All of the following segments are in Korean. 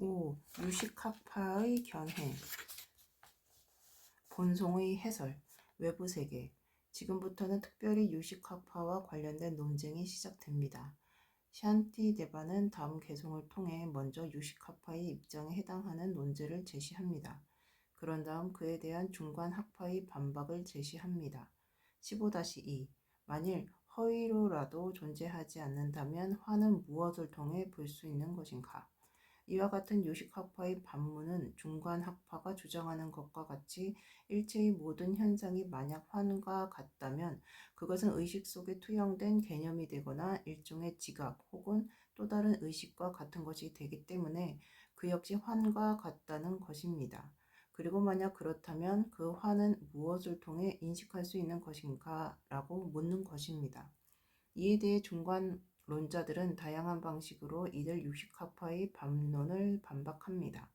5. 유식학파의 견해. 본송의 해설. 외부세계. 지금부터는 특별히 유식학파와 관련된 논쟁이 시작됩니다. 샨티데바는 다음 개송을 통해 먼저 유식학파의 입장에 해당하는 논제를 제시합니다. 그런 다음 그에 대한 중관학파의 반박을 제시합니다. 15-2. 만일 허위로라도 존재하지 않는다면 화는 무엇을 통해 볼 수 있는 것인가? 이와 같은 유식학파의 반문은 중관학파가 주장하는 것과 같이 일체의 모든 현상이 만약 환과 같다면 그것은 의식 속에 투영된 개념이 되거나 일종의 지각 혹은 또 다른 의식과 같은 것이 되기 때문에 그 역시 환과 같다는 것입니다. 그리고 만약 그렇다면 그 환은 무엇을 통해 인식할 수 있는 것인가? 라고 묻는 것입니다. 이에 대해 중관론자들은 다양한 방식으로 이들 유식학파의 반론을 반박합니다.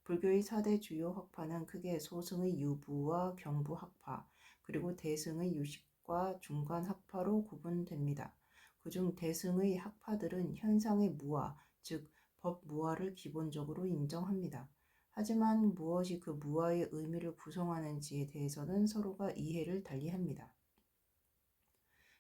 불교의 4대 주요 학파는 크게 소승의 유부와 경부학파, 그리고 대승의 유식과 중관학파로 구분됩니다. 그중 대승의 학파들은 현상의 무아, 즉 법무아를 기본적으로 인정합니다. 하지만 무엇이 그 무아의 의미를 구성하는지에 대해서는 서로가 이해를 달리합니다.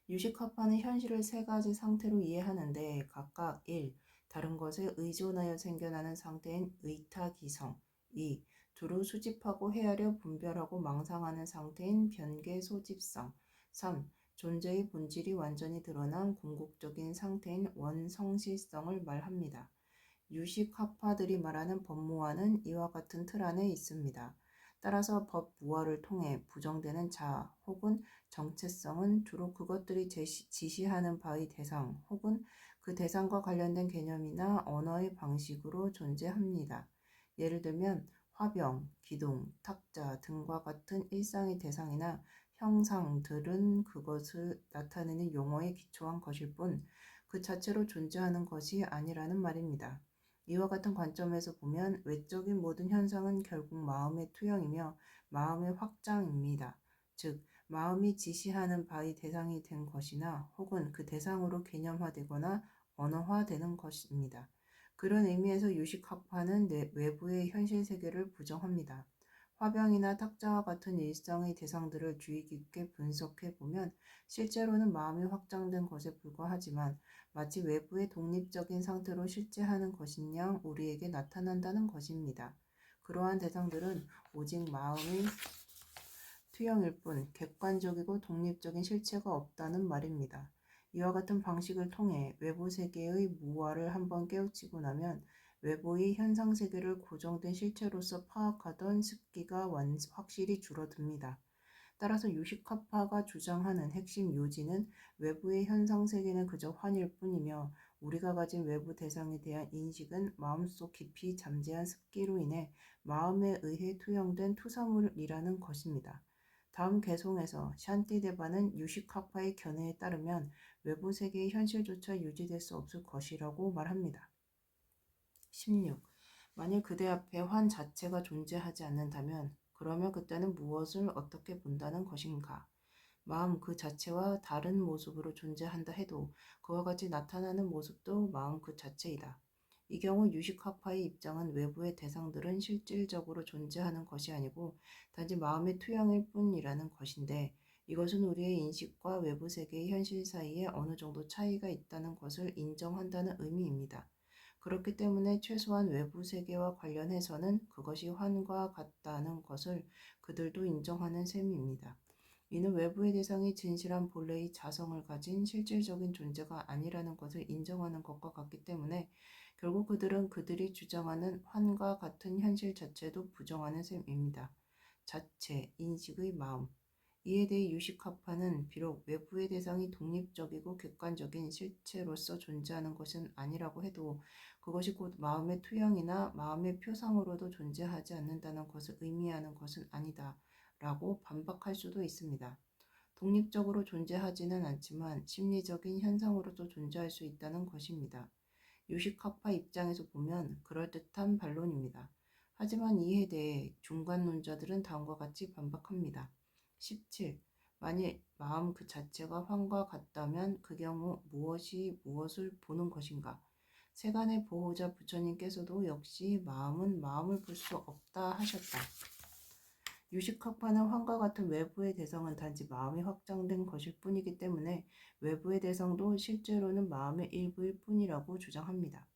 유식학파는 현실을 세 가지 상태로 이해하는데 각각 1. 다른 것에 의존하여 생겨나는 상태인 의타기성 2. 두루 수집하고 헤아려 분별하고 망상하는 상태인 변계소집성 3. 존재의 본질이 완전히 드러난 궁극적인 상태인 원성실성을 말합니다. 유식학파들이 말하는 법무화는 이와 같은 틀 안에 있습니다. 따라서 법무화를 통해 부정되는 자 혹은 정체성은 주로 그것들이 지시하는 바의 대상 혹은 그 대상과 관련된 개념이나 언어의 방식으로 존재합니다. 예를 들면 화병, 기둥, 탁자 등과 같은 일상의 대상이나 형상들은 그것을 나타내는 용어에 기초한 것일 뿐 그 자체로 존재하는 것이 아니라는 말입니다. 이와 같은 관점에서 보면 외적인 모든 현상은 결국 마음의 투영이며 마음의 확장입니다. 즉, 마음이 지시하는 바의 대상이 된 것이나 혹은 그 대상으로 개념화되거나 언어화되는 것입니다. 그런 의미에서 유식학파는 외부의 현실 세계를 부정합니다. 화병이나 탁자와 같은 일상의 대상들을 주의 깊게 분석해 보면 실제로는 마음이 확장된 것에 불과하지만 마치 외부의 독립적인 상태로 실제하는 것인 양 우리에게 나타난다는 것입니다. 그러한 대상들은 오직 마음의 투영일 뿐 객관적이고 독립적인 실체가 없다는 말입니다. 이와 같은 방식을 통해 외부 세계의 무아를 한번 깨우치고 나면 외부의 현상 세계를 고정된 실체로서 파악하던 습기가 확실히 줄어듭니다. 따라서 유식학파가 주장하는 핵심 요지는 외부의 현상 세계는 그저 환일 뿐이며 우리가 가진 외부 대상에 대한 인식은 마음속 깊이 잠재한 습기로 인해 마음에 의해 투영된 투사물이라는 것입니다. 다음 개송에서 샨티데바는 유식학파의 견해에 따르면 외부 세계의 현실조차 유지될 수 없을 것이라고 말합니다. 16. 만일 그대 앞에 환 자체가 존재하지 않는다면 그러면 그때는 무엇을 어떻게 본다는 것인가? 마음 그 자체와 다른 모습으로 존재한다 해도 그와 같이 나타나는 모습도 마음 그 자체이다. 이 경우 유식학파의 입장은 외부의 대상들은 실질적으로 존재하는 것이 아니고 단지 마음의 투영일 뿐이라는 것인데 이것은 우리의 인식과 외부 세계의 현실 사이에 어느 정도 차이가 있다는 것을 인정한다는 의미입니다. 그렇기 때문에 최소한 외부 세계와 관련해서는 그것이 환과 같다는 것을 그들도 인정하는 셈입니다. 이는 외부의 대상이 진실한 본래의 자성을 가진 실질적인 존재가 아니라는 것을 인정하는 것과 같기 때문에 결국 그들은 그들이 주장하는 환과 같은 현실 자체도 부정하는 셈입니다. 자체, 인식의 마음. 이에 대해 유식학파는 비록 외부의 대상이 독립적이고 객관적인 실체로서 존재하는 것은 아니라고 해도 그것이 곧 마음의 투영이나 마음의 표상으로도 존재하지 않는다는 것을 의미하는 것은 아니다 라고 반박할 수도 있습니다. 독립적으로 존재하지는 않지만 심리적인 현상으로도 존재할 수 있다는 것입니다. 유식학파 입장에서 보면 그럴듯한 반론입니다. 하지만 이에 대해 중관론자들은 다음과 같이 반박합니다. 17. 만일 마음 그 자체가 환과 같다면 그 경우 무엇이 무엇을 보는 것인가? 세간의 보호자 부처님께서도 역시 마음은 마음을 볼 수 없다 하셨다. 유식학파는 환과 같은 외부의 대상은 단지 마음이 확장된 것일 뿐이기 때문에 외부의 대상도 실제로는 마음의 일부일 뿐이라고 주장합니다.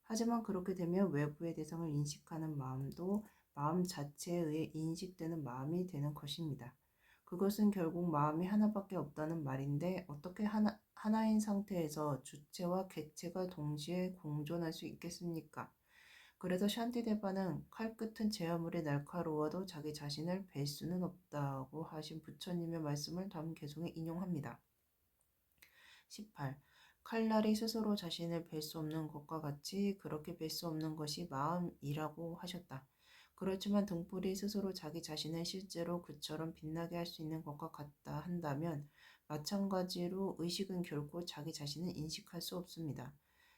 하지만 그렇게 되면 외부의 대상을 인식하는 마음도 마음 자체에 의해 인식되는 마음이 되는 것입니다. 그것은 결국 마음이 하나밖에 없다는 말인데 어떻게 하나인 상태에서 주체와 객체가 동시에 공존할 수 있겠습니까? 그래서 샨티데바는 칼끝은 제어물이 날카로워도 자기 자신을 뵐 수는 없다고 하신 부처님의 말씀을 다음 개송에 인용합니다. 18. 칼날이 스스로 자신을 뵐 수 없는 것과 같이 그렇게 뵐 수 없는 것이 마음이라고 하셨다. 그렇지만 등불이 스스로 자기 자신을 실제로 그처럼 빛나게 할 수 있는 것과 같다 한다면 마찬가지로 의식은 결코 자기 자신을 인식할 수 없습니다.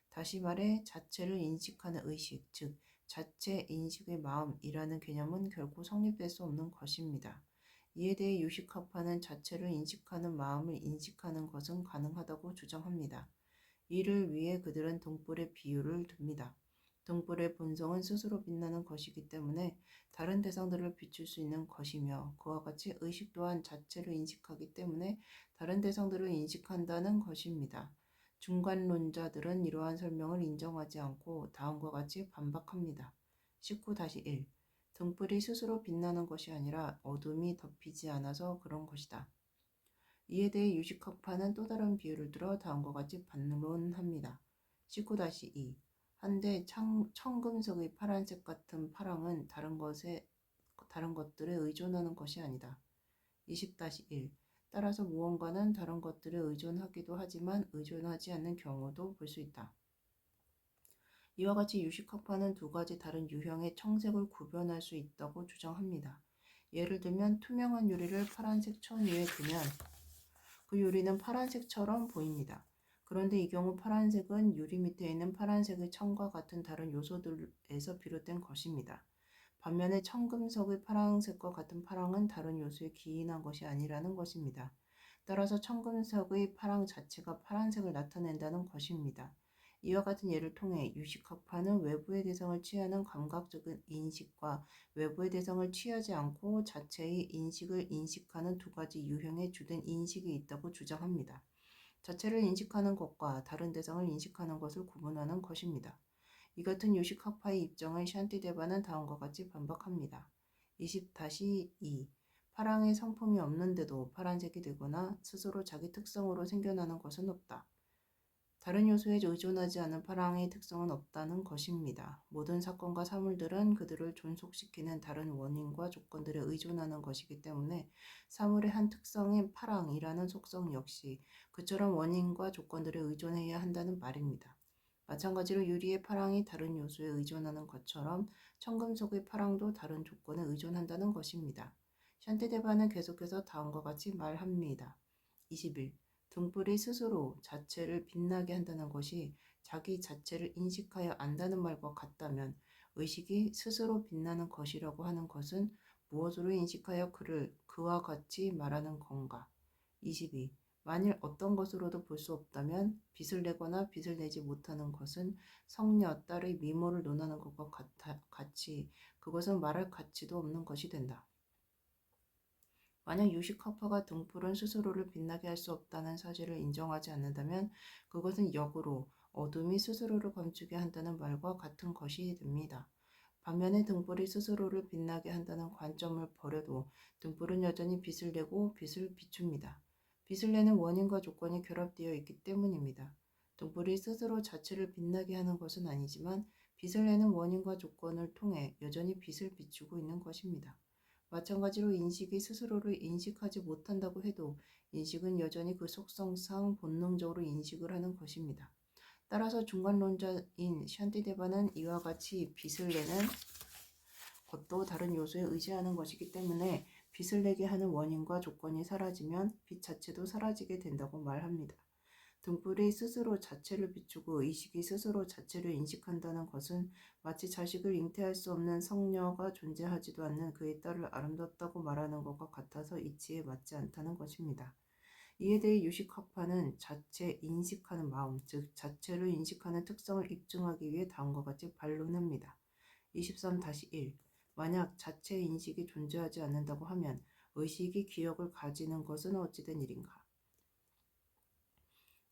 다시 말해 자체를 인식하는 의식, 즉 자체 인식의 마음이라는 개념은 결코 성립될 수 없는 것입니다. 이에 대해 유식학파는 자체를 인식하는 마음을 인식하는 것은 가능하다고 주장합니다. 이를 위해 그들은 등불의 비유를 듭니다. 등불의 본성은 스스로 빛나는 것이기 때문에 다른 대상들을 비출 수 있는 것이며 그와 같이 의식 또한 자체를 인식하기 때문에 다른 대상들을 인식한다는 것입니다. 중간론자들은 이러한 설명을 인정하지 않고 다음과 같이 반박합니다. 19-1. 등불이 스스로 빛나는 것이 아니라 어둠이 덮이지 않아서 그런 것이다. 이에 대해 유식학파는 또 다른 비유를 들어 다음과 같이 반론합니다. 19-2. 한데 청금석의 파란색 같은 파랑은 다른 것들에 의존하는 것이 아니다. 20-1. 따라서 무언가는 다른 것들에 의존하기도 하지만 의존하지 않는 경우도 볼 수 있다. 이와 같이 유식학파는 두 가지 다른 유형의 청색을 구별할 수 있다고 주장합니다. 예를 들면 투명한 유리를 파란색 천 위에 두면 그 유리는 파란색처럼 보입니다. 그런데 이 경우 파란색은 유리 밑에 있는 파란색의 천과 같은 다른 요소들에서 비롯된 것입니다. 반면에 청금석의 파란색과 같은 파랑은 다른 요소에 기인한 것이 아니라는 것입니다. 따라서 청금석의 파랑 자체가 파란색을 나타낸다는 것입니다. 이와 같은 예를 통해 유식학파는 외부의 대상을 취하는 감각적인 인식과 외부의 대상을 취하지 않고 자체의 인식을 인식하는 두 가지 유형의 주된 인식이 있다고 주장합니다. 자체를 인식하는 것과 다른 대상을 인식하는 것을 구분하는 것입니다. 이 같은 유식학파의 입장을 샨티데바는 다음과 같이 반박합니다. 20-2. 파랑의 성품이 없는데도 파란색이 되거나 스스로 자기 특성으로 생겨나는 것은 없다. 다른 요소에 의존하지 않은 파랑의 특성은 없다는 것입니다. 모든 사건과 사물들은 그들을 존속시키는 다른 원인과 조건들에 의존하는 것이기 때문에 사물의 한 특성인 파랑이라는 속성 역시 그처럼 원인과 조건들에 의존해야 한다는 말입니다. 마찬가지로 유리의 파랑이 다른 요소에 의존하는 것처럼 청금속의 파랑도 다른 조건에 의존한다는 것입니다. 샨티데바는 계속해서 다음과 같이 말합니다. 21. 등불이 스스로 자체를 빛나게 한다는 것이 자기 자체를 인식하여 안다는 말과 같다면 의식이 스스로 빛나는 것이라고 하는 것은 무엇으로 인식하여 그와 같이 말하는 건가? 22. 만일 어떤 것으로도 볼 수 없다면 빛을 내거나 빛을 내지 못하는 것은 성녀, 딸의 미모를 논하는 것과 같이 그것은 말할 가치도 없는 것이 된다. 만약 유식학파가 등불은 스스로를 빛나게 할 수 없다는 사실을 인정하지 않는다면 그것은 역으로 어둠이 스스로를 감추게 한다는 말과 같은 것이 됩니다. 반면에 등불이 스스로를 빛나게 한다는 관점을 버려도 등불은 여전히 빛을 내고 빛을 비춥니다. 빛을 내는 원인과 조건이 결합되어 있기 때문입니다. 등불이 스스로 자체를 빛나게 하는 것은 아니지만 빛을 내는 원인과 조건을 통해 여전히 빛을 비추고 있는 것입니다. 마찬가지로 인식이 스스로를 인식하지 못한다고 해도 인식은 여전히 그 속성상 본능적으로 인식을 하는 것입니다. 따라서 중간론자인 샨티데바는 이와 같이 빛을 내는 것도 다른 요소에 의지하는 것이기 때문에 빛을 내게 하는 원인과 조건이 사라지면 빛 자체도 사라지게 된다고 말합니다. 등불이 스스로 자체를 비추고 의식이 스스로 자체를 인식한다는 것은 마치 자식을 잉태할 수 없는 성녀가 존재하지도 않는 그의 딸을 아름답다고 말하는 것과 같아서 이치에 맞지 않다는 것입니다. 이에 대해 유식학파는 자체 인식하는 마음, 즉 자체로 인식하는 특성을 입증하기 위해 다음과 같이 반론합니다. 23-1. 만약 자체 인식이 존재하지 않는다고 하면 의식이 기억을 가지는 것은 어찌된 일인가?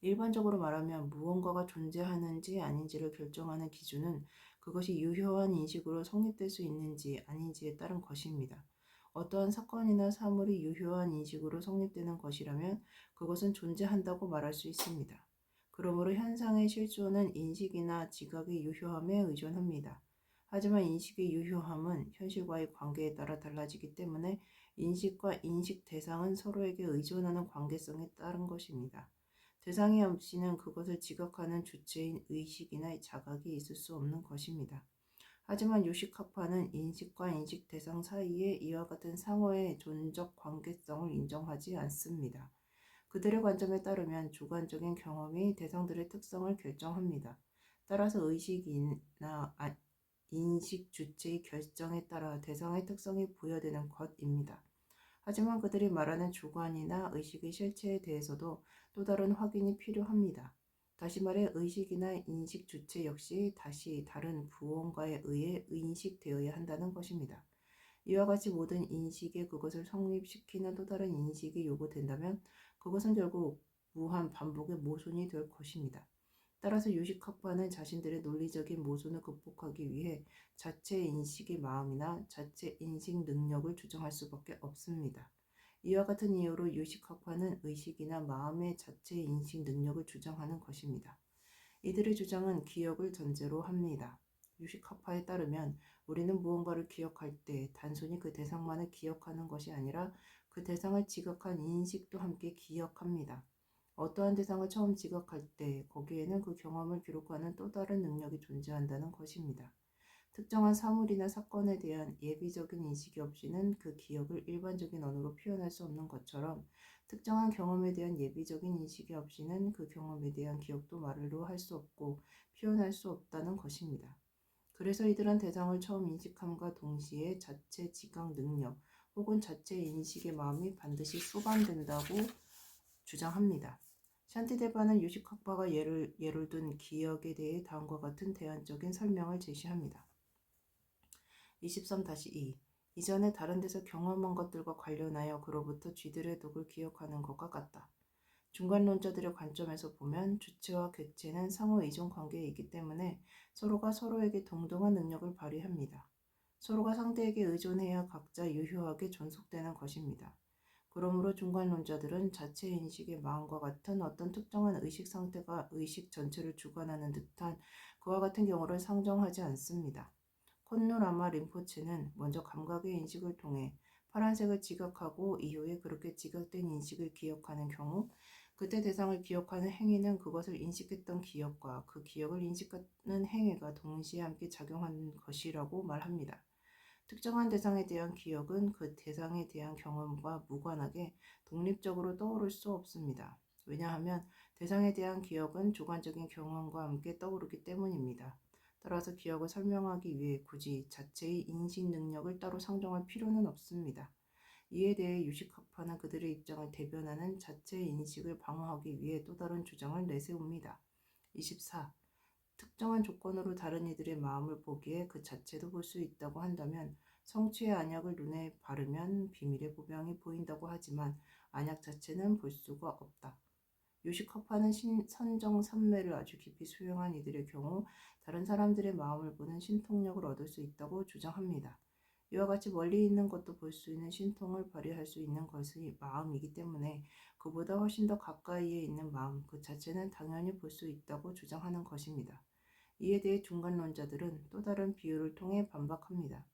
일반적으로 말하면 무언가가 존재하는지 아닌지를 결정하는 기준은 그것이 유효한 인식으로 성립될 수 있는지 아닌지에 따른 것입니다. 어떠한 사건이나 사물이 유효한 인식으로 성립되는 것이라면 그것은 존재한다고 말할 수 있습니다. 그러므로 현상의 실존은 인식이나 지각의 유효함에 의존합니다. 하지만 인식의 유효함은 현실과의 관계에 따라 달라지기 때문에 인식과 인식 대상은 서로에게 의존하는 관계성에 따른 것입니다. 대상이 없이는 그것을 지각하는 주체인 의식이나 자각이 있을 수 없는 것입니다. 하지만 요식학파는 인식과 인식 대상 사이에 이와 같은 상호의 존적 관계성을 인정하지 않습니다. 그들의 관점에 따르면 주관적인 경험이 대상들의 특성을 결정합니다. 따라서 의식이나 인식 주체의 결정에 따라 대상의 특성이 부여되는 것입니다. 하지만 그들이 말하는 주관이나 의식의 실체에 대해서도 또 다른 확인이 필요합니다. 다시 말해 의식이나 인식 주체 역시 다시 다른 무언가에 의해 인식되어야 한다는 것입니다. 이와 같이 모든 인식에 그것을 성립시키는 또 다른 인식이 요구된다면 그것은 결국 무한 반복의 모순이 될 것입니다. 따라서 유식학파는 자신들의 논리적인 모순을 극복하기 위해 자체 인식의 마음이나 자체 인식 능력을 주장할 수밖에 없습니다. 이와 같은 이유로 유식학파는 의식이나 마음의 자체 인식 능력을 주장하는 것입니다. 이들의 주장은 기억을 전제로 합니다. 유식학파에 따르면 우리는 무언가를 기억할 때 단순히 그 대상만을 기억하는 것이 아니라 그 대상을 지각한 인식도 함께 기억합니다. 어떠한 대상을 처음 지각할 때 거기에는 그 경험을 기록하는 또 다른 능력이 존재한다는 것입니다. 특정한 사물이나 사건에 대한 예비적인 인식이 없이는 그 기억을 일반적인 언어로 표현할 수 없는 것처럼 특정한 경험에 대한 예비적인 인식이 없이는 그 경험에 대한 기억도 말로 할 수 없고 표현할 수 없다는 것입니다. 그래서 이들은 대상을 처음 인식함과 동시에 자체 지각 능력 혹은 자체 인식의 마음이 반드시 수반된다고 주장합니다. 샨티데바는 유식학파가 예를 든 기억에 대해 다음과 같은 대안적인 설명을 제시합니다. 23-2. 이전에 다른 데서 경험한 것들과 관련하여 그로부터 쥐들의 독을 기억하는 것과 같다. 중간론자들의 관점에서 보면 주체와 객체는 상호 의존 관계에 있기 때문에 서로가 서로에게 동등한 능력을 발휘합니다. 서로가 상대에게 의존해야 각자 유효하게 존속되는 것입니다. 그러므로 중간론자들은 자체 인식의 마음과 같은 어떤 특정한 의식 상태가 의식 전체를 주관하는 듯한 그와 같은 경우를 상정하지 않습니다. 콘누라마 림포체는 먼저 감각의 인식을 통해 파란색을 지각하고 이후에 그렇게 지각된 인식을 기억하는 경우 그때 대상을 기억하는 행위는 그것을 인식했던 기억과 그 기억을 인식하는 행위가 동시에 함께 작용하는 것이라고 말합니다. 특정한 대상에 대한 기억은 그 대상에 대한 경험과 무관하게 독립적으로 떠오를 수 없습니다. 왜냐하면 대상에 대한 기억은 주관적인 경험과 함께 떠오르기 때문입니다. 따라서 기억을 설명하기 위해 굳이 자체의 인식 능력을 따로 상정할 필요는 없습니다. 이에 대해 유식학파는 그들의 입장을 대변하는 자체 인식을 방어하기 위해 또 다른 주장을 내세웁니다. 24. 특정한 조건으로 다른 이들의 마음을 보기에 그 자체도 볼 수 있다고 한다면 성취의 안약을 눈에 바르면 비밀의 보병이 보인다고 하지만 안약 자체는 볼 수가 없다. 요식학파는 선정산매를 아주 깊이 수용한 이들의 경우 다른 사람들의 마음을 보는 신통력을 얻을 수 있다고 주장합니다. 이와 같이 멀리 있는 것도 볼 수 있는 신통을 발휘할 수 있는 것이 마음이기 때문에 그보다 훨씬 더 가까이에 있는 마음 그 자체는 당연히 볼 수 있다고 주장하는 것입니다. 이에 대해 중간론자들은 또 다른 비유를 통해 반박합니다.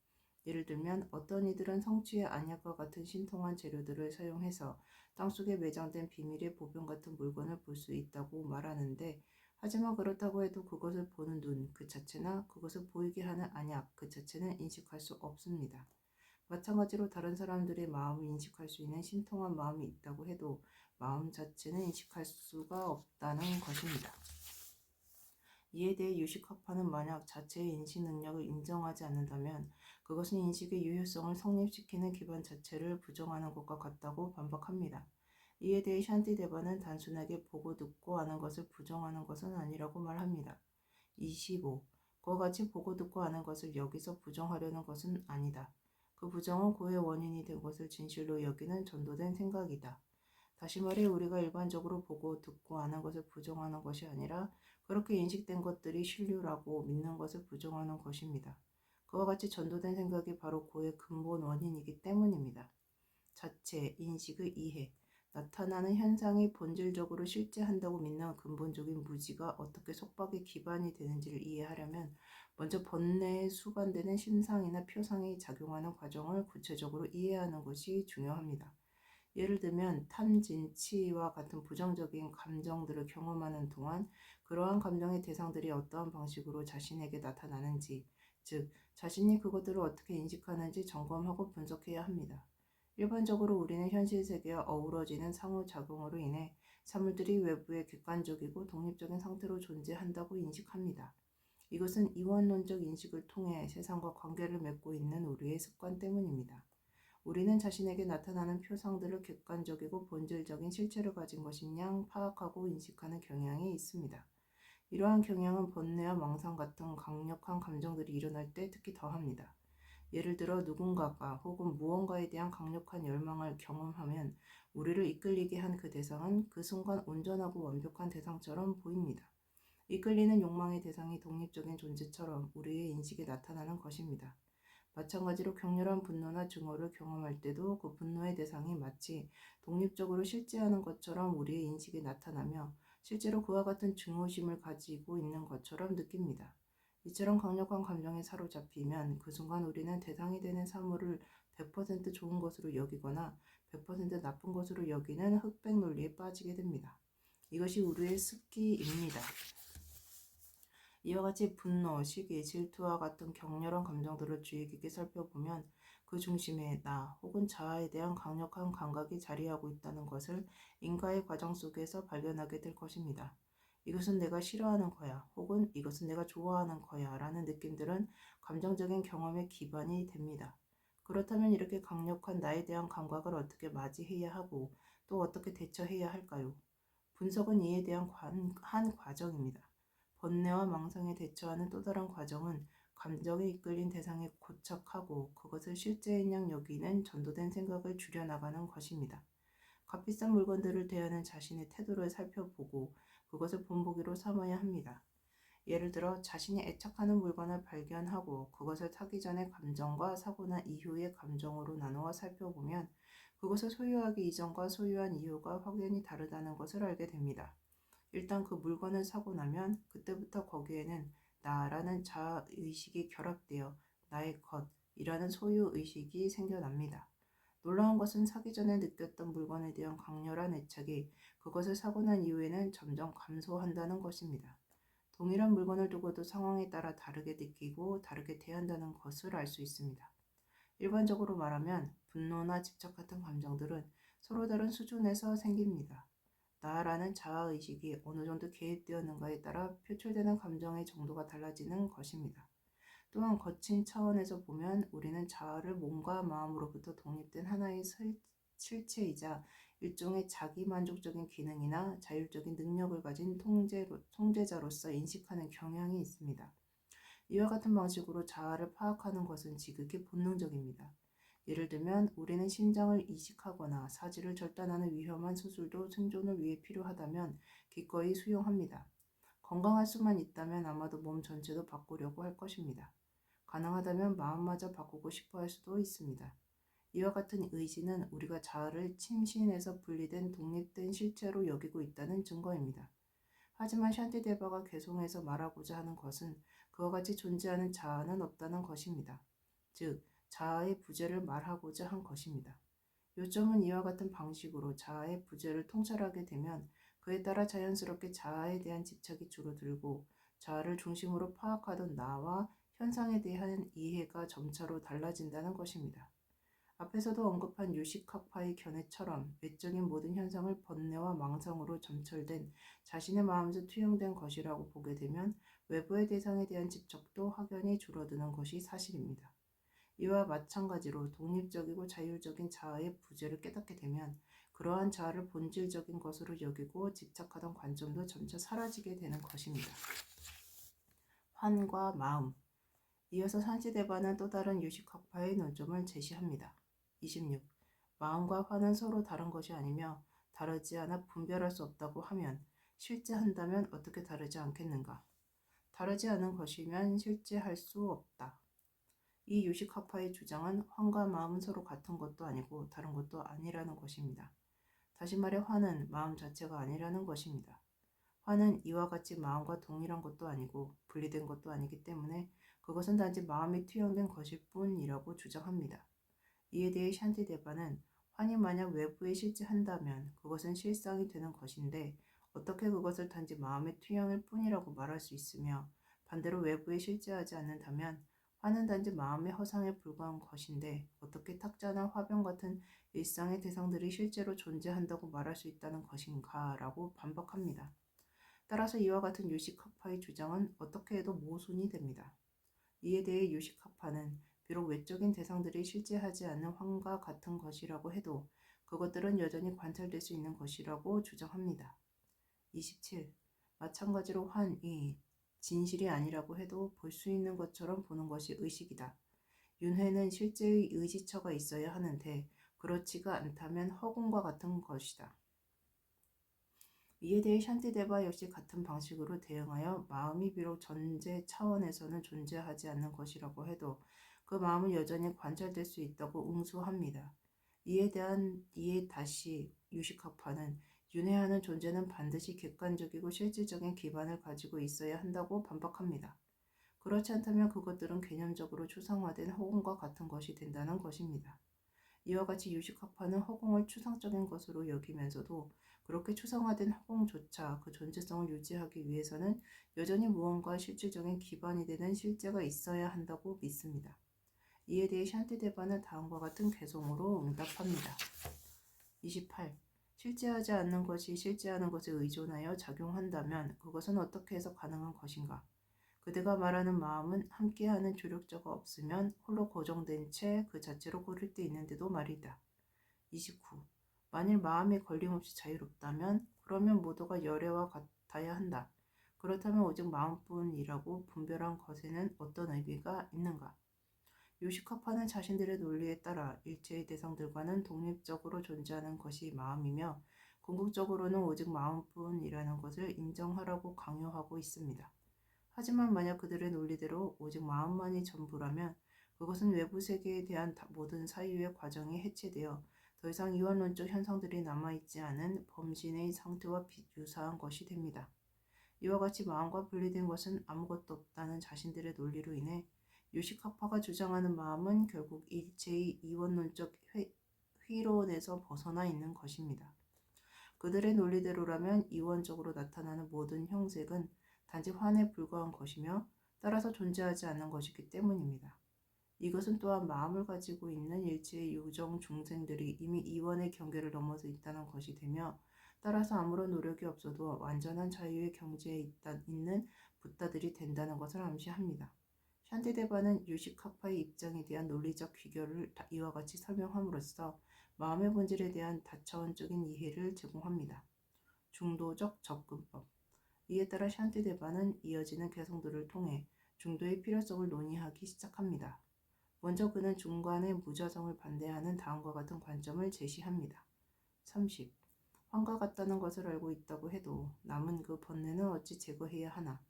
예를 들면 어떤 이들은 성취의 안약과 같은 신통한 재료들을 사용해서 땅속에 매장된 비밀의 보병 같은 물건을 볼 수 있다고 말하는데 하지만 그렇다고 해도 그것을 보는 눈 그 자체나 그것을 보이게 하는 안약 그 자체는 인식할 수 없습니다. 마찬가지로 다른 사람들의 마음을 인식할 수 있는 신통한 마음이 있다고 해도 마음 자체는 인식할 수가 없다는 것입니다. 이에 대해 유식학파는 만약 자체의 인식 능력을 인정하지 않는다면 그것은 인식의 유효성을 성립시키는 기반 자체를 부정하는 것과 같다고 반박합니다. 이에 대해 샨티데바는 단순하게 보고 듣고 아는 것을 부정하는 것은 아니라고 말합니다. 25. 그와 같이 보고 듣고 아는 것을 여기서 부정하려는 것은 아니다. 그 부정은 고의 원인이 된 것을 진실로 여기는 전도된 생각이다. 다시 말해 우리가 일반적으로 보고 듣고 아는 것을 부정하는 것이 아니라 그렇게 인식된 것들이 신류라고 믿는 것을 부정하는 것입니다. 그와 같이 전도된 생각이 바로 고의 근본 원인이기 때문입니다. 자체, 인식의 이해, 나타나는 현상이 본질적으로 실제한다고 믿는 근본적인 무지가 어떻게 속박의 기반이 되는지를 이해하려면 먼저 번뇌에 수반되는 심상이나 표상이 작용하는 과정을 구체적으로 이해하는 것이 중요합니다. 예를 들면 탐진, 치와 같은 부정적인 감정들을 경험하는 동안 그러한 감정의 대상들이 어떠한 방식으로 자신에게 나타나는지, 즉 자신이 그것들을 어떻게 인식하는지 점검하고 분석해야 합니다. 일반적으로 우리는 현실 세계와 어우러지는 상호작용으로 인해 사물들이 외부의 객관적이고 독립적인 상태로 존재한다고 인식합니다. 이것은 이원론적 인식을 통해 세상과 관계를 맺고 있는 우리의 습관 때문입니다. 우리는 자신에게 나타나는 표상들을 객관적이고 본질적인 실체를 가진 것인 양 파악하고 인식하는 경향이 있습니다. 이러한 경향은 번뇌와 망상 같은 강력한 감정들이 일어날 때 특히 더합니다. 예를 들어 누군가가 혹은 무언가에 대한 강력한 열망을 경험하면 우리를 이끌리게 한 그 대상은 그 순간 온전하고 완벽한 대상처럼 보입니다. 이끌리는 욕망의 대상이 독립적인 존재처럼 우리의 인식에 나타나는 것입니다. 마찬가지로 격렬한 분노나 증오를 경험할 때도 그 분노의 대상이 마치 독립적으로 실제하는 것처럼 우리의 인식에 나타나며 실제로 그와 같은 증오심을 가지고 있는 것처럼 느낍니다. 이처럼 강력한 감정에 사로잡히면 그 순간 우리는 대상이 되는 사물을 100% 좋은 것으로 여기거나 100% 나쁜 것으로 여기는 흑백 논리에 빠지게 됩니다. 이것이 우리의 습기입니다. 이와 같이 분노, 시기, 질투와 같은 격렬한 감정들을 주의 깊게 살펴보면 그 중심에 나 혹은 자아에 대한 강력한 감각이 자리하고 있다는 것을 인가의 과정 속에서 발견하게 될 것입니다. 이것은 내가 싫어하는 거야 혹은 이것은 내가 좋아하는 거야 라는 느낌들은 감정적인 경험의 기반이 됩니다. 그렇다면 이렇게 강력한 나에 대한 감각을 어떻게 맞이해야 하고 또 어떻게 대처해야 할까요? 분석은 이에 대한 한 과정입니다. 번뇌와 망상에 대처하는 또 다른 과정은 감정에 이끌린 대상에 고착하고 그것을 실제인 양 여기는 전도된 생각을 줄여나가는 것입니다. 값비싼 물건들을 대하는 자신의 태도를 살펴보고 그것을 본보기로 삼아야 합니다. 예를 들어 자신이 애착하는 물건을 발견하고 그것을 사기 전의 감정과 사고나 이후의 감정으로 나누어 살펴보면 그것을 소유하기 이전과 소유한 이후가 확연히 다르다는 것을 알게 됩니다. 일단 그 물건을 사고 나면 그때부터 거기에는 나라는 자아의식이 결합되어 나의 것이라는 소유의식이 생겨납니다. 놀라운 것은 사기 전에 느꼈던 물건에 대한 강렬한 애착이 그것을 사고 난 이후에는 점점 감소한다는 것입니다. 동일한 물건을 두고도 상황에 따라 다르게 느끼고 다르게 대한다는 것을 알 수 있습니다. 일반적으로 말하면 분노나 집착 같은 감정들은 서로 다른 수준에서 생깁니다. 나라는 자아의식이 어느 정도 개입되었는가에 따라 표출되는 감정의 정도가 달라지는 것입니다. 또한 거친 차원에서 보면 우리는 자아를 몸과 마음으로부터 독립된 하나의 실체이자 일종의 자기만족적인 기능이나 자율적인 능력을 가진 통제자로서 인식하는 경향이 있습니다. 이와 같은 방식으로 자아를 파악하는 것은 지극히 본능적입니다. 예를 들면 우리는 심장을 이식하거나 사지를 절단하는 위험한 수술도 생존을 위해 필요하다면 기꺼이 수용합니다. 건강할 수만 있다면 아마도 몸 전체도 바꾸려고 할 것입니다. 가능하다면 마음마저 바꾸고 싶어 할 수도 있습니다. 이와 같은 의지는 우리가 자아를 침신에서 분리된 독립된 실체로 여기고 있다는 증거입니다. 하지만 샨티데바가 개송해서 말하고자 하는 것은 그와 같이 존재하는 자아는 없다는 것입니다. 즉, 자아의 부재를 말하고자 한 것입니다. 요점은 이와 같은 방식으로 자아의 부재를 통찰하게 되면 그에 따라 자연스럽게 자아에 대한 집착이 줄어들고 자아를 중심으로 파악하던 나와 현상에 대한 이해가 점차로 달라진다는 것입니다. 앞에서도 언급한 유식학파의 견해처럼 외적인 모든 현상을 번뇌와 망상으로 점철된 자신의 마음에서 투영된 것이라고 보게 되면 외부의 대상에 대한 집착도 확연히 줄어드는 것이 사실입니다. 이와 마찬가지로 독립적이고 자율적인 자아의 부재를 깨닫게 되면 그러한 자아를 본질적인 것으로 여기고 집착하던 관점도 점차 사라지게 되는 것입니다. 환과 마음. 이어서 산시대바는 또 다른 유식학파의 논점을 제시합니다. 26. 마음과 환은 서로 다른 것이 아니며 다르지 않아 분별할 수 없다고 하면 실제 한다면 어떻게 다르지 않겠는가? 다르지 않은 것이면 실제 할 수 없다. 이 유식학파의 주장은 환과 마음은 서로 같은 것도 아니고 다른 것도 아니라는 것입니다. 다시 말해 환은 마음 자체가 아니라는 것입니다. 환은 이와 같이 마음과 동일한 것도 아니고 분리된 것도 아니기 때문에 그것은 단지 마음이 투영된 것일 뿐이라고 주장합니다. 이에 대해 샨티데바는 환이 만약 외부에 실제한다면 그것은 실상이 되는 것인데 어떻게 그것을 단지 마음의 투영일 뿐이라고 말할 수 있으며 반대로 외부에 실제하지 않는다면 환은 단지 마음의 허상에 불과한 것인데 어떻게 탁자나 화병 같은 일상의 대상들이 실제로 존재한다고 말할 수 있다는 것인가 라고 반박합니다. 따라서 이와 같은 유식학파의 주장은 어떻게 해도 모순이 됩니다. 이에 대해 유식학파는 비록 외적인 대상들이 실제하지 않는 환과 같은 것이라고 해도 그것들은 여전히 관찰될 수 있는 것이라고 주장합니다. 27. 마찬가지로 환이 진실이 아니라고 해도 볼 수 있는 것처럼 보는 것이 의식이다. 윤회는 실제의 의지처가 있어야 하는데 그렇지가 않다면 허공과 같은 것이다. 이에 대해 샨티데바 역시 같은 방식으로 대응하여 마음이 비록 전제 차원에서는 존재하지 않는 것이라고 해도 그 마음은 여전히 관찰될 수 있다고 응수합니다. 이에 다시 유식학파는 윤회하는 존재는 반드시 객관적이고 실질적인 기반을 가지고 있어야 한다고 반박합니다. 그렇지 않다면 그것들은 개념적으로 추상화된 허공과 같은 것이 된다는 것입니다. 이와 같이 유식학파는 허공을 추상적인 것으로 여기면서도 그렇게 추상화된 허공조차 그 존재성을 유지하기 위해서는 여전히 무언가 실질적인 기반이 되는 실제가 있어야 한다고 믿습니다. 이에 대해 샨티데바는 다음과 같은 개성으로 응답합니다. 28. 실제하지 않는 것이 실제하는 것에 의존하여 작용한다면 그것은 어떻게 해서 가능한 것인가? 그대가 말하는 마음은 함께하는 조력자가 없으면 홀로 고정된 채 그 자체로 고를 때 있는데도 말이다. 29. 만일 마음이 걸림없이 자유롭다면 그러면 모두가 열애와 같아야 한다. 그렇다면 오직 마음뿐이라고 분별한 것에는 어떤 의미가 있는가? 유식학파는 자신들의 논리에 따라 일체의 대상들과는 독립적으로 존재하는 것이 마음이며 궁극적으로는 오직 마음뿐이라는 것을 인정하라고 강요하고 있습니다. 하지만 만약 그들의 논리대로 오직 마음만이 전부라면 그것은 외부 세계에 대한 모든 사유의 과정이 해체되어 더 이상 이원론적 현상들이 남아있지 않은 범신의 상태와 유사한 것이 됩니다. 이와 같이 마음과 분리된 것은 아무것도 없다는 자신들의 논리로 인해 유식학파가 주장하는 마음은 결국 일체의 이원론적 휘론에서 벗어나 있는 것입니다. 그들의 논리대로라면 이원적으로 나타나는 모든 형색은 단지 환에 불과한 것이며 따라서 존재하지 않는 것이기 때문입니다. 이것은 또한 마음을 가지고 있는 일체의 유정 중생들이 이미 이원의 경계를 넘어서 있다는 것이 되며 따라서 아무런 노력이 없어도 완전한 자유의 경지에 있는 붓다들이 된다는 것을 암시합니다. 샨티데바는 유식학파의 입장에 대한 논리적 귀결을 이와 같이 설명함으로써 마음의 본질에 대한 다차원적인 이해를 제공합니다. 중도적 접근법. 이에 따라 샨티데바는 이어지는 개성들을 통해 중도의 필요성을 논의하기 시작합니다. 먼저 그는 중간의 무자성을 반대하는 다음과 같은 관점을 제시합니다. 30. 환과 같다는 것을 알고 있다고 해도 남은 그 번뇌는 어찌 제거해야 하나?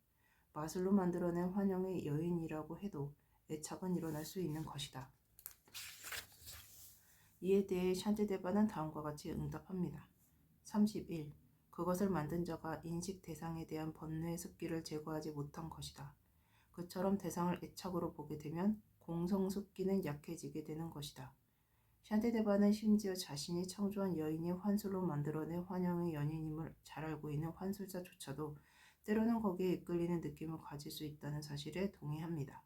마술로 만들어낸 환영의 여인이라고 해도 애착은 일어날 수 있는 것이다. 이에 대해 샨티데바는 다음과 같이 응답합니다. 31. 그것을 만든 자가 인식 대상에 대한 번뇌의 습기를 제거하지 못한 것이다. 그처럼 대상을 애착으로 보게 되면 공성습기는 약해지게 되는 것이다. 샨티데바는 심지어 자신이 창조한 여인이 환술로 만들어낸 환영의 연인임을 잘 알고 있는 환술자조차도 때로는 거기에 이끌리는 느낌을 가질 수 있다는 사실에 동의합니다.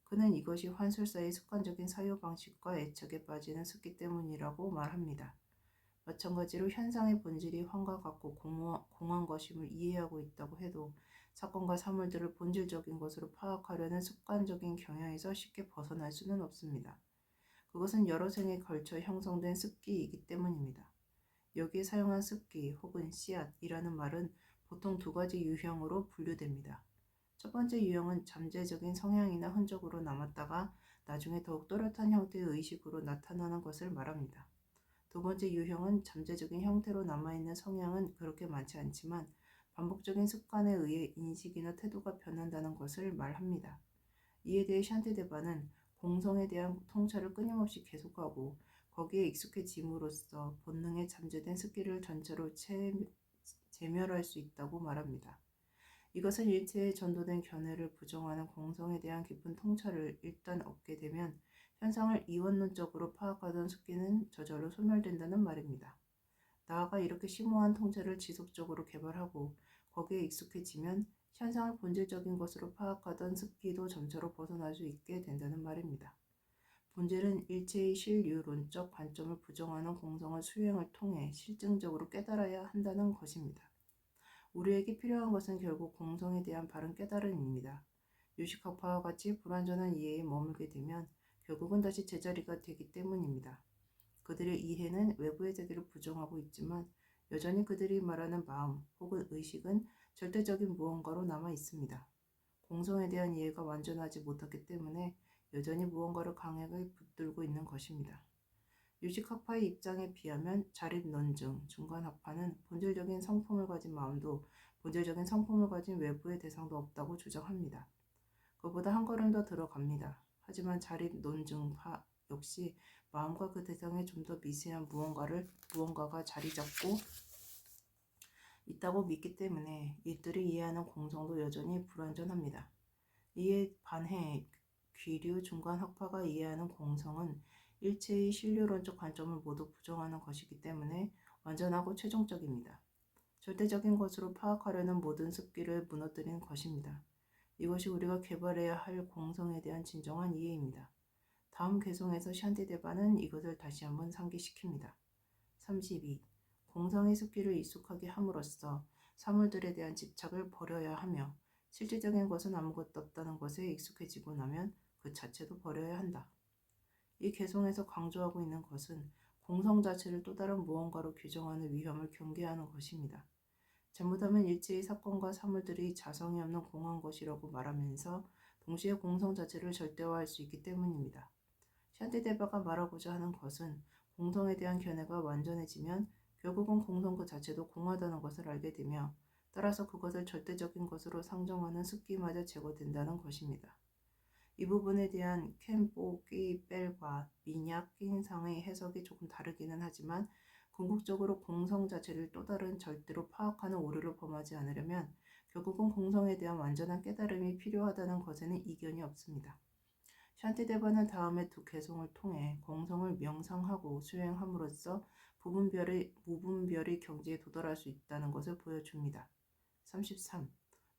그는 이것이 환술사의 습관적인 사유방식과 애착에 빠지는 습기 때문이라고 말합니다. 마찬가지로 현상의 본질이 환과 같고 공한 것임을 이해하고 있다고 해도 사건과 사물들을 본질적인 것으로 파악하려는 습관적인 경향에서 쉽게 벗어날 수는 없습니다. 그것은 여러 생에 걸쳐 형성된 습기이기 때문입니다. 여기에 사용한 습기 혹은 씨앗이라는 말은 보통 두 가지 유형으로 분류됩니다. 첫 번째 유형은 잠재적인 성향이나 흔적으로 남았다가 나중에 더욱 또렷한 형태의 의식으로 나타나는 것을 말합니다. 두 번째 유형은 잠재적인 형태로 남아있는 성향은 그렇게 많지 않지만 반복적인 습관에 의해 인식이나 태도가 변한다는 것을 말합니다. 이에 대해 샨티데바는 공성에 대한 통찰을 끊임없이 계속하고 거기에 익숙해짐으로써 본능에 잠재된 습기를 전체로 제멸할 수 있다고 말합니다. 이것은 일체의 전도된 견해를 부정하는 공성에 대한 깊은 통찰을 일단 얻게 되면 현상을 이원론적으로 파악하던 습기는 저절로 소멸된다는 말입니다. 나아가 이렇게 심오한 통찰을 지속적으로 개발하고 거기에 익숙해지면 현상을 본질적인 것으로 파악하던 습기도 점차로 벗어날 수 있게 된다는 말입니다. 본질은 일체의 실유론적 관점을 부정하는 공성의 수행을 통해 실증적으로 깨달아야 한다는 것입니다. 우리에게 필요한 것은 결국 공성에 대한 바른 깨달음입니다. 유식학파와 같이 불완전한 이해에 머물게 되면 결국은 다시 제자리가 되기 때문입니다. 그들의 이해는 외부의 세계를 부정하고 있지만 여전히 그들이 말하는 마음 혹은 의식은 절대적인 무언가로 남아 있습니다. 공성에 대한 이해가 완전하지 못했기 때문에 여전히 무언가를 강하게 붙들고 있는 것입니다. 유식학파의 입장에 비하면 자립론증, 중간학파는 본질적인 성품을 가진 마음도 본질적인 성품을 가진 외부의 대상도 없다고 주장합니다. 그보다 한 걸음 더 들어갑니다. 하지만 자립론증파 역시 마음과 그 대상에 좀 더 미세한 무언가가 자리 잡고 있다고 믿기 때문에 이들이 이해하는 공성도 여전히 불완전합니다. 이에 반해 귀류 중간학파가 이해하는 공성은 일체의 신료론적 관점을 모두 부정하는 것이기 때문에 완전하고 최종적입니다. 절대적인 것으로 파악하려는 모든 습기를 무너뜨리는 것입니다. 이것이 우리가 개발해야 할 공성에 대한 진정한 이해입니다. 다음 개송에서 샨티데바는 이것을 다시 한번 상기시킵니다. 32. 공성의 습기를 익숙하게 함으로써 사물들에 대한 집착을 버려야 하며 실질적인 것은 아무것도 없다는 것에 익숙해지고 나면 그 자체도 버려야 한다. 이 개송에서 강조하고 있는 것은 공성 자체를 또 다른 무언가로 규정하는 위험을 경계하는 것입니다. 잘못하면 일체의 사건과 사물들이 자성이 없는 공한 것이라고 말하면서 동시에 공성 자체를 절대화할 수 있기 때문입니다. 샨티데바가 말하고자 하는 것은 공성에 대한 견해가 완전해지면 결국은 공성 그 자체도 공하다는 것을 알게 되며 따라서 그것을 절대적인 것으로 상정하는 습기마저 제거된다는 것입니다. 이 부분에 대한 캠뽀끼뺄과 미냐 낀상의 해석이 조금 다르기는 하지만 궁극적으로 공성 자체를 또 다른 절대로 파악하는 오류를 범하지 않으려면 결국은 공성에 대한 완전한 깨달음이 필요하다는 것에는 이견이 없습니다. 샨티데바는 다음의 두 개송을 통해 공성을 명상하고 수행함으로써 무분별의 경지에 도달할 수 있다는 것을 보여줍니다. 33.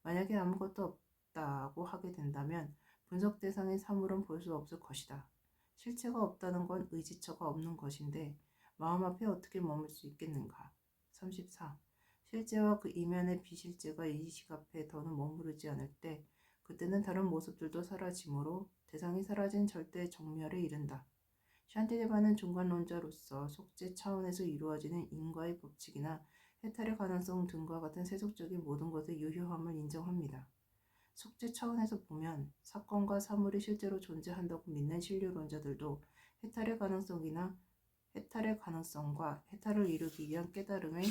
만약에 아무것도 없다고 하게 된다면 분석 대상의 사물은 볼 수 없을 것이다. 실체가 없다는 건 의지처가 없는 것인데 마음 앞에 어떻게 머물 수 있겠는가? 34. 실제와 그 이면의 비실제가 의식 앞에 더는 머무르지 않을 때 그때는 다른 모습들도 사라지므로 대상이 사라진 절대 정멸에 이른다. 샨티데바는 중간론자로서 속죄 차원에서 이루어지는 인과의 법칙이나 해탈의 가능성 등과 같은 세속적인 모든 것의 유효함을 인정합니다. 속죄 차원에서 보면 사건과 사물이 실제로 존재한다고 믿는 신료론자들도 해탈의 가능성과 해탈을 이루기 위한 깨달음의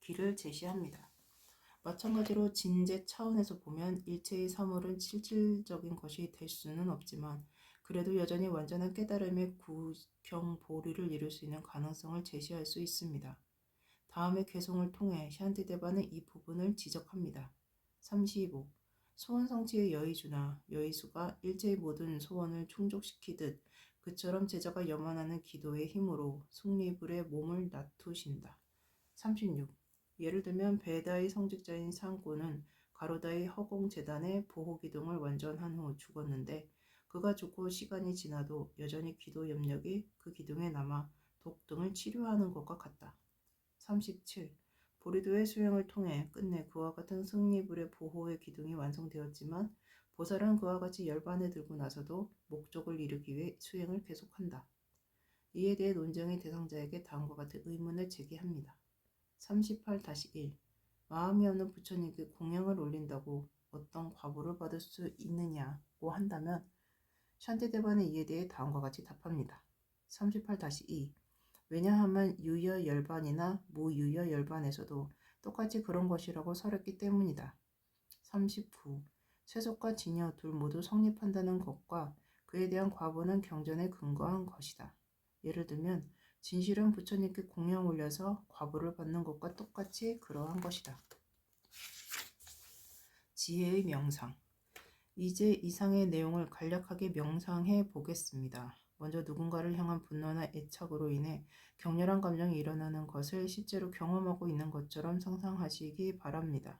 길을 제시합니다. 마찬가지로 진재 차원에서 보면 일체의 사물은 실질적인 것이 될 수는 없지만 그래도 여전히 완전한 깨달음의 구경보리를 이룰 수 있는 가능성을 제시할 수 있습니다. 다음의 개송을 통해 샨티데바는 이 부분을 지적합니다. 35. 소원 성취의 여의주나 여의수가 일체의 모든 소원을 충족시키듯 그처럼 제자가 염원하는 기도의 힘으로 숭리불에 몸을 놔두신다. 36. 예를 들면 베다의 성직자인 상고는 가로다의 허공재단의 보호기둥을 완전한 후 죽었는데 그가 죽고 시간이 지나도 여전히 기도 염력이 그 기둥에 남아 독 등을 치료하는 것과 같다. 37. 보리도의 수행을 통해 끝내 그와 같은 승리불의 보호의 기둥이 완성되었지만 보살은 그와 같이 열반에 들고 나서도 목적을 이루기 위해 수행을 계속한다. 이에 대해 논쟁의 대상자에게 다음과 같은 의문을 제기합니다. 38-1. 마음이 없는 부처님께 공양을 올린다고 어떤 과보를 받을 수 있느냐고 한다면 샨티데바는 이에 대해 다음과 같이 답합니다. 38-2. 왜냐하면 유여열반이나 무유여열반에서도 똑같이 그런 것이라고 설했기 때문이다. 39. 세속과 진여 둘 모두 성립한다는 것과 그에 대한 과보는 경전에 근거한 것이다. 예를 들면 진실은 부처님께 공양 올려서 과보를 받는 것과 똑같이 그러한 것이다. 지혜의 명상. 이제 이상의 내용을 간략하게 명상해 보겠습니다. 먼저 누군가를 향한 분노나 애착으로 인해 격렬한 감정이 일어나는 것을 실제로 경험하고 있는 것처럼 상상하시기 바랍니다.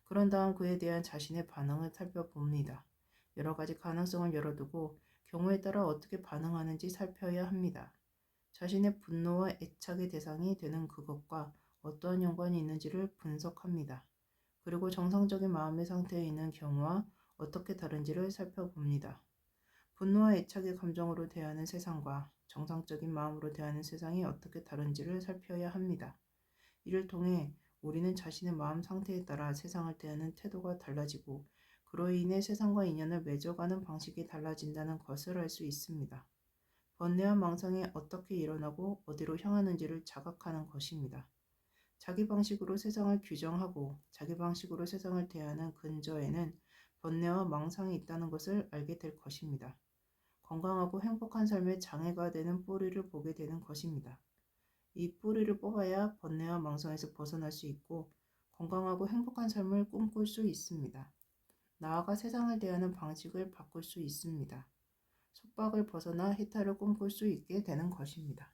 그런 다음 그에 대한 자신의 반응을 살펴봅니다. 여러 가지 가능성을 열어두고 경우에 따라 어떻게 반응하는지 살펴야 합니다. 자신의 분노와 애착의 대상이 되는 그것과 어떠한 연관이 있는지를 분석합니다. 그리고 정상적인 마음의 상태에 있는 경우와 어떻게 다른지를 살펴봅니다. 분노와 애착의 감정으로 대하는 세상과 정상적인 마음으로 대하는 세상이 어떻게 다른지를 살펴야 합니다. 이를 통해 우리는 자신의 마음 상태에 따라 세상을 대하는 태도가 달라지고 그로 인해 세상과 인연을 맺어가는 방식이 달라진다는 것을 알 수 있습니다. 번뇌와 망상이 어떻게 일어나고 어디로 향하는지를 자각하는 것입니다. 자기 방식으로 세상을 규정하고 자기 방식으로 세상을 대하는 근저에는 번뇌와 망상이 있다는 것을 알게 될 것입니다. 건강하고 행복한 삶의 장애가 되는 뿌리를 보게 되는 것입니다. 이 뿌리를 뽑아야 번뇌와 망상에서 벗어날 수 있고 건강하고 행복한 삶을 꿈꿀 수 있습니다. 나아가 세상을 대하는 방식을 바꿀 수 있습니다. 속박을 벗어나 해탈을 꿈꿀 수 있게 되는 것입니다.